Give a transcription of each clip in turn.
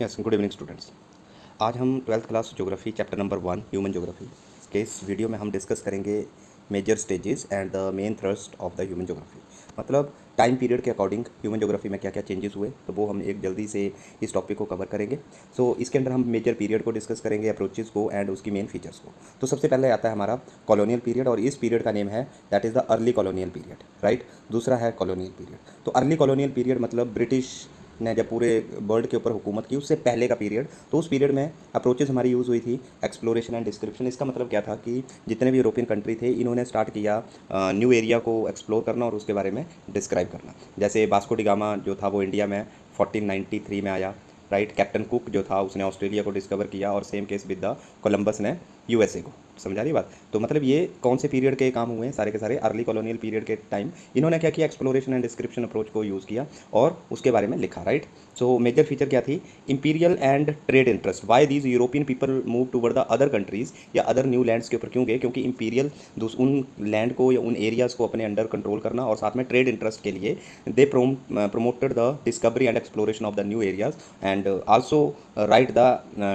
Yes, good evening students. आज हम twelfth class geography chapter number 1 human geography के इस वीडियो में हम डिस्कस करेंगे major stages and the main thrust of the human geography. मतलब टाइम पीरियड के अकॉर्डिंग ह्यूमन ज्योग्राफी में क्या क्या चेंजेस हुए, तो वो हम एक जल्दी से इस टॉपिक को कवर करेंगे। इसके अंदर हम मेजर पीरियड को डिस्कस करेंगे, अप्रोचेस को एंड उसकी मेन फीचर्स को। तो सबसे पहले आता है हमारा कॉलोनियल पीरियड, और इस पीरियड का नेम है that is the early colonial period, right. दूसरा है कॉलोनियल पीरियड। तो अर्ली कॉलोनियल पीरियड मतलब ब्रिटिश ने जब पूरे वर्ल्ड के ऊपर हुकूमत की उससे पहले का पीरियड। तो उस पीरियड में अप्रोचेस हमारी यूज़ हुई थी एक्सप्लोरेशन एंड डिस्क्रिप्शन। इसका मतलब क्या था कि जितने भी यूरोपियन कंट्री थे इन्होंने स्टार्ट किया न्यू एरिया को एक्सप्लोर करना और उसके बारे में डिस्क्राइब करना। जैसे वास्को डी गामा जो था वो इंडिया में 1493 में आया, राइट। कैप्टन कुक जो था उसने ऑस्ट्रेलिया को डिस्कवर किया, और same case with the Columbus ने यूएसए को। समझा रही बात। तो मतलब ये कौन से पीरियड के काम हुए हैं, सारे के सारे अर्ली कॉलोनियल पीरियड के टाइम इन्होंने क्या किया, एक्सप्लोरेशन एंड डिस्क्रिप्शन अप्रोच को यूज़ किया और उसके बारे में लिखा, राइट। सो मेजर फीचर क्या थी, imperial and trade interest. Why these European people move toward the other countries या अदर न्यू लैंड्स के ऊपर क्यों गए, क्योंकि इंपीरियल उन लैंड को या उन एरियाज़ को अपने अंडर कंट्रोल करना, और साथ में ट्रेड इंटरेस्ट के लिए दे promoted the discovery and exploration of the new areas, and also write the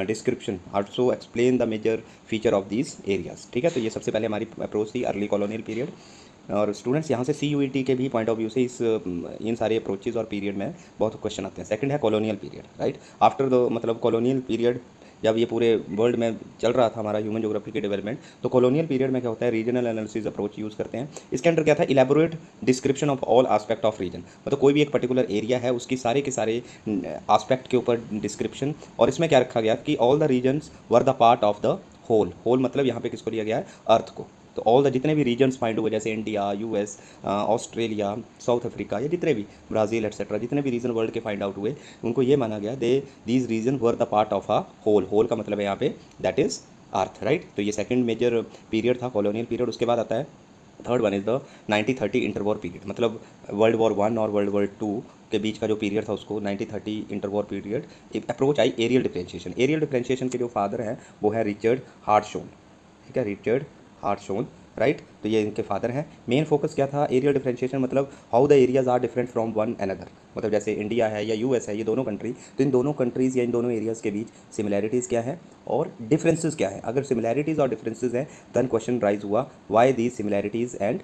description, also explain the major feature of these areas। ठीक है, तो ये सबसे पहले हमारी अप्रोच थी अर्ली कॉलोनियल पीरियड। और स्टूडेंट्स यहाँ से CUET के भी पॉइंट ऑफ व्यू से इन सारे अप्रोचेज और पीरियड में बहुत क्वेश्चन आते हैं। सेकंड है colonial period, right. After the मतलब कॉलोनियल पीरियड जब ये पूरे वर्ल्ड में चल रहा था हमारा ह्यूमन ज्योग्राफी के डेवलपमेंट, तो कॉलोनियल पीरियड में क्या होता है, रीजनल एनालिसिस अप्रोच यूज़ करते हैं। इसके अंदर क्या था, elaborate description of all aspect of region. मतलब कोई भी एक पर्टिकुलर एरिया है उसकी सारे के सारे आस्पेक्ट के ऊपर डिस्क्रिप्शन। और इसमें क्या रखा गया कि all the regions were the part of the whole मतलब यहाँ पे किसको लिया गया है, अर्थ को। तो ऑल द जितने भी रीजन्स फाइंड हुए, जैसे India, US, Australia, South Africa, या जितने भी ब्राज़ील एटसेट्रा, जितने भी रीजन वर्ल्ड के फाइंड आउट हुए, उनको ये माना गया these region were the part of a whole का मतलब है यहाँ पे दैट इज़ अर्थ, राइट। तो ये सेकंड मेजर पीरियड था कॉलोनियल पीरियड। उसके बाद आता है third one is the 1930 interwar period. मतलब वर्ल्ड वॉर 1 और वर्ल्ड वॉर 2 के बीच का जो पीरियड था उसको 1930 इंटरवॉर पीरियड। एक अप्रोच आई एरियल डिफरेंशिएशन। एरियल डिफरेंशिएशन के जो फादर हैं वो है रिचर्ड हार्टशोन, ठीक है, रिचर्ड हार्टशोन, राइट। तो ये इनके फादर हैं। मेन फोकस क्या था, एरियल डिफरेंशिएशन मतलब how the areas are different from one another. मतलब जैसे इंडिया है या US है, ये दोनों कंट्री, तो इन दोनों कंट्रीज़ या इन दोनों एरियाज़ के बीच सिमिलैरिटीज़ क्या है और डिफरेंसेस क्या है। अगर सिमिलैरिटीज़ और डिफरेंसेस हैं देन क्वेश्चन राइज हुआ why these similarities and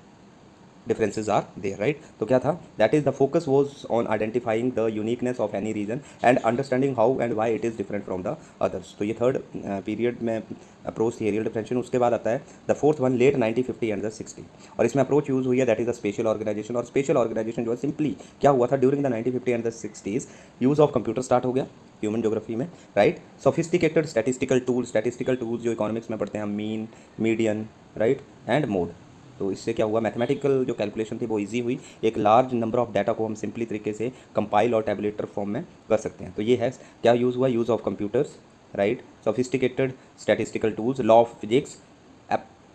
differences are there, right। तो क्या था, that is the focus was on identifying the uniqueness of any region and understanding how and why it is different from the others। तो ये third period में approach थी areal differentiation. उसके बाद आता है the fourth one late 1950 and the 60, और इसमें अप्रोच यूज़ हुई है that is the spatial organisation. और स्पेशल ऑर्गेनाइजेशन जो है सिंपली क्या हुआ था, during the 1950 and the 60s use of computer start हो गया ह्यूमन ज्योग्राफी में, राइट। सोफिस्टिकेटेड स्टैटिस्टिकल टूल्स जो इकोनॉमिक्स में पढ़ते हैं, mean, median, right, and mode. तो इससे क्या हुआ, मैथमेटिकल जो कैलकुलेशन थी वो इजी हुई। एक लार्ज नंबर ऑफ डाटा को हम सिंपली तरीके से कंपाइल और टैबुलेटर फॉर्म में कर सकते हैं। तो ये है क्या यूज़ हुआ, use of computers, right, sophisticated statistical tools, law of physics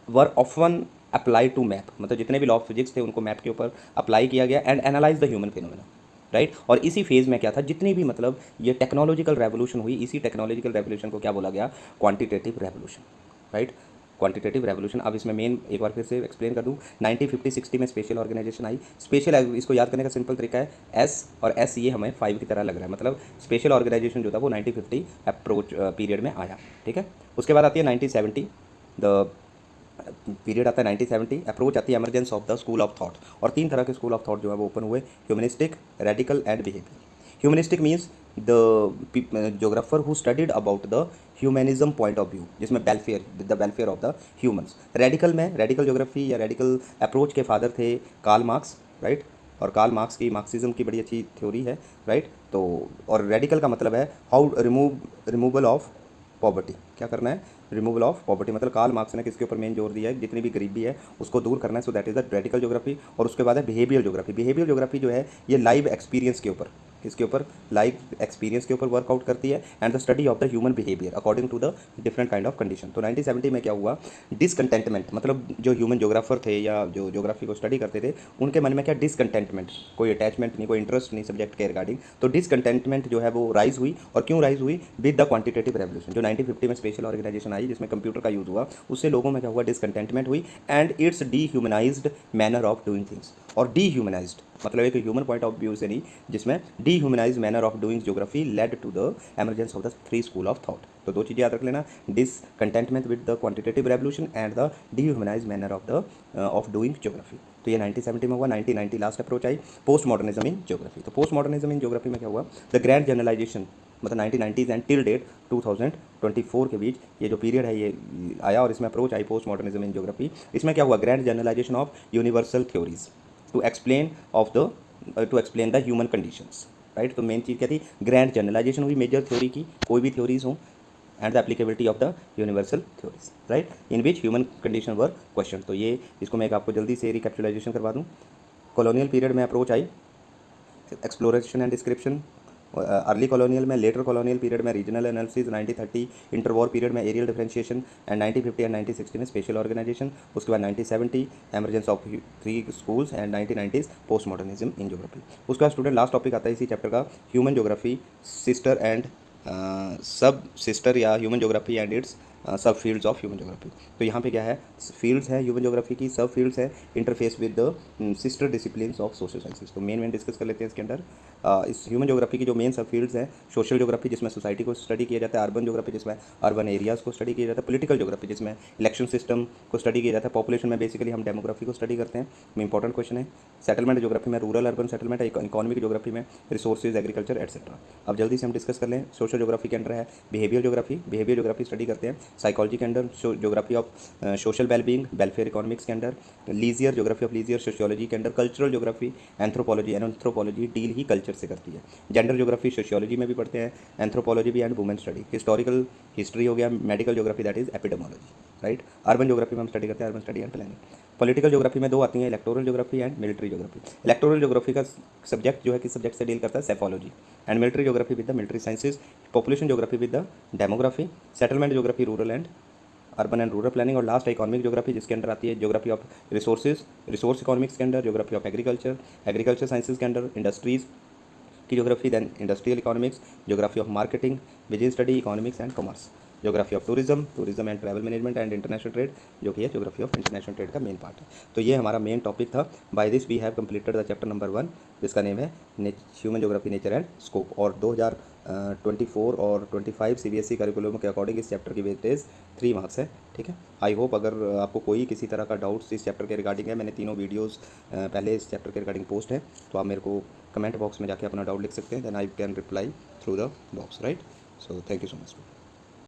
were often apply to map. मतलब जितने भी लॉ ऑफ फिजिक्स थे उनको मैप के ऊपर अप्लाई किया गया and analyse the human phenomena, right. और इसी फेज़ में क्या था, जितनी भी मतलब ये टेक्नोलॉजिकल रेवोल्यूशन हुई, इसी टेक्नोलॉजिकल रेवोल्यूशन को क्या बोला गया, quantitative revolution, right, quantitative revolution. अब इसमें मेन एक बार फिर से एक्सप्लेन कर दूं, 1950-60 में स्पेशल ऑर्गेनाइजेशन आई। स्पेशल इसको याद करने का सिंपल तरीका है S, और S ये हमें 5 की तरह लग रहा है। मतलब स्पेशल ऑर्गेनाइजेशन जो था वो 1950 अप्रोच पीरियड में आया, ठीक है। उसके बाद आती है 1970, द पीरियड आता है 1970, अप्रोच आती है emergence of the school of thought. और 3 तरह के स्कूल ऑफ थॉट जो है वो ओपन हुए, humanistic, radical and behaviour. Humanistic means the geographer who studied about the humanism point of view, जिसमें the welfare of the humans. Radical में radical geography या रेडिकल अप्रोच के फादर थे Karl Marx, right. और Karl Marx की Marxism की बड़ी अच्छी थ्योरी है, राइट। तो और रेडिकल का मतलब है हाउ रिमूवल ऑफ पॉवर्टी, क्या करना है, रिमूवल ऑफ पॉवर्टी। मतलब कार्ल मार्क्स ने किसके ऊपर मेन जोर दिया है, जितनी भी गरीबी है उसको दूर करना है। So that is the radical geography. और उसके बाद है बिहेवियर ज्योग्राफी। बिहेवियर ज्योग्राफी जो है ये लाइव एक्सपीरियंस के ऊपर, इसके ऊपर लाइव एक्सपीरियंस के ऊपर वर्कआउट करती है and the study of the human behaviour according to the different kind of condition. तो 1970 में क्या हुआ, डिसकंटेंटमेंट। मतलब जो ह्यूमन ज्योग्राफर थे या जो ज्योग्राफी को स्टडी करते थे उनके मन में क्या, डिसकंटेंटमेंट, कोई अटैचमेंट नहीं, कोई इंटरेस्ट नहीं सब्जेक्ट के रिगार्डिंग। तो डिसकंटेंटमेंट जो है वो राइज हुई। और क्यों राइज हुई, विद द क्वांटिटेटिव रेवोल्यूशन। जो 1950 में स्पेशल ऑर्गेनाइजेशन आई जिसमें कंप्यूटर का यूज़ हुआ, उससे लोगों में क्या हुआ, डिसकंटेंटमेंट हुई and its dehumanized manner of doing things. और डीह्यूमनाइज्ड मतलब एक ह्यूमन पॉइंट ऑफ व्यू से नहीं, जिसमें dehumanise manner of doing geography led to the emergence of the three school of thought. तो दो चीज़ें याद रख लेना, discontentment with the quantitative revolution and the dehumanise manner of doing geography. तो ये 1970 में हुआ। 1990 लास्ट अप्रोच आई, पोस्ट मॉडर्निज्म इन ज्योग्राफी। तो पोस्ट मॉडर्निज्म इन ज्योग्राफी में क्या हुआ, द ग्रैंड जनरलाइजेशन, मतलब 1990s एंड टिल डेट 2024 के बीच ये जो पीरियड है ये आया और इसमें अप्रोच आई पोस्ट मॉडर्निज्म इन ज्योग्राफी। इसमें क्या हुआ, grand generalisation of universal theories to explain the human conditions, right. तो मेन चीज़ क्या थी, ग्रैंड जनरलाइजेशन हुई मेजर थ्योरी की, कोई भी थ्योरीज हो, and the applicability of the universal theories, right, in which human condition were question. तो ये इसको मैं एक आपको जल्दी से रिकैप्चुलाइजेशन करवा दूँ। कॉलोनियल पीरियड में approach I exploration and description, early colonial में, लेटर कॉलोनियल पीरियड में रीजनल एनालिसिस, 1930 इंटरवॉर पीरियड में एरियल डिफरेंशिएशन, एंड 1950 एंड 1960 में स्पेशल ऑर्गेनाइजेशन। उसके बाद 1970 emergence of three schools and 1990s post modernism in geography. उसका student last topic आता है इसी चैप्टर का, ह्यूमन ज्योग्राफी सिस्टर एंड सब सिस्टर या ह्यूमन ज्योग्राफी एंड इट्स सब फील्ड्स ऑफ ह्यूमन ज्योग्राफी। तो यहाँ पे क्या है, फील्ड्स है ह्यूमन ज्योग्राफी की, सब फील्ड्स है, interface with the sister disciplines of social sciences. तो मेन डिस्कस कर लेते हैं इसके अंदर। इस ह्यूमन ज्योग्राफी की जो मेन सब फील्ड्स हैं, सोशल ज्योग्राफी जिसमें सोसाइटी को स्टडी किया जाता है, अर्बन ज्योग्राफी जिसमें अर्बन एरियाज़ को स्टडी किया जाता है, पॉलिटिकल ज्योग्राफी जिसमें इलेक्शन सिस्टम को स्टडी किया जाता है, पॉपुलेशन में बेसिकली हम डेमोग्राफी को स्टडी करते हैं, इंपॉर्टेंट क्वेश्चन है। सेटलमेंट ज्योग्राफी में रूरल अर्बन सेटलमेंट है, इकोनॉमिक ज्योग्राफी में रिसोर्सेज एग्रीकल्चर एटसेट्रा। अब जल्दी से हम डिस्कस कर लें। सोशल ज्योग्राफी के अंदर है बिहेवियर ज्योग्राफी स्टडी करते हैं, साइकोलॉजी के अंदर geography of social wellbeing, welfare economics के अंदर, लीजियर ज्योग्राफी ऑफ लीजियर सोशियोलॉजी के अंदर, कल्चरल ज्योग्राफी एंथ्रोपोलॉजी डील ही कल्चर से करती है, जेंडर ज्योग्राफी सोशियोलॉजी में भी पढ़ते हैं, एंथ्रोपोलॉजी भी and women study, historical history हो गया, medical geography that is epidemiology, right. Urban geography में हम स्टडी करते हैं urban study and planning. Political geography में दो आती हैं, electoral geography and military geography. Electoral geography का सब्जेक्ट जो है किस सब्जेक्ट से डील करता है, psephology, and military geography with the military sciences, population geography with the demography, settlement geography rural and urban and rural planning, और last economic geography जिसके अंदर आती है ज्योग्राफी ऑफ रिसोर्स इकोनॉमिक्स के अंदर, ज्योग्राफी ऑफ एग्रीकल्चर साइंसेज के अंदर, industries की geography, then industrial economics, geography of marketing, business study, economics and commerce, geography of tourism and travel management and international trade, जो कि है ज्योग्राफी ऑफ इंटरनेशनल ट्रेड का main part है। तो ये हमारा मेन टॉपिक था। By this we have completed the chapter number 1, जिसका नेम है human geography nature and scope. और 2024 और 25 CBSE करिकुलम के अकॉर्डिंग इस चैप्टर की वेटेज 3 मार्क्स है, ठीक है। आई होप अगर आपको कोई किसी तरह का डाउट्स इस चैप्टर के रिगार्डिंग है, मैंने तीनों वीडियोस पहले इस चैप्टर के रिगार्डिंग पोस्ट है, तो आप मेरे को कमेंट बॉक्स में जाके अपना डाउट लिख सकते हैं, then I can reply through the box, right. So thank you so much.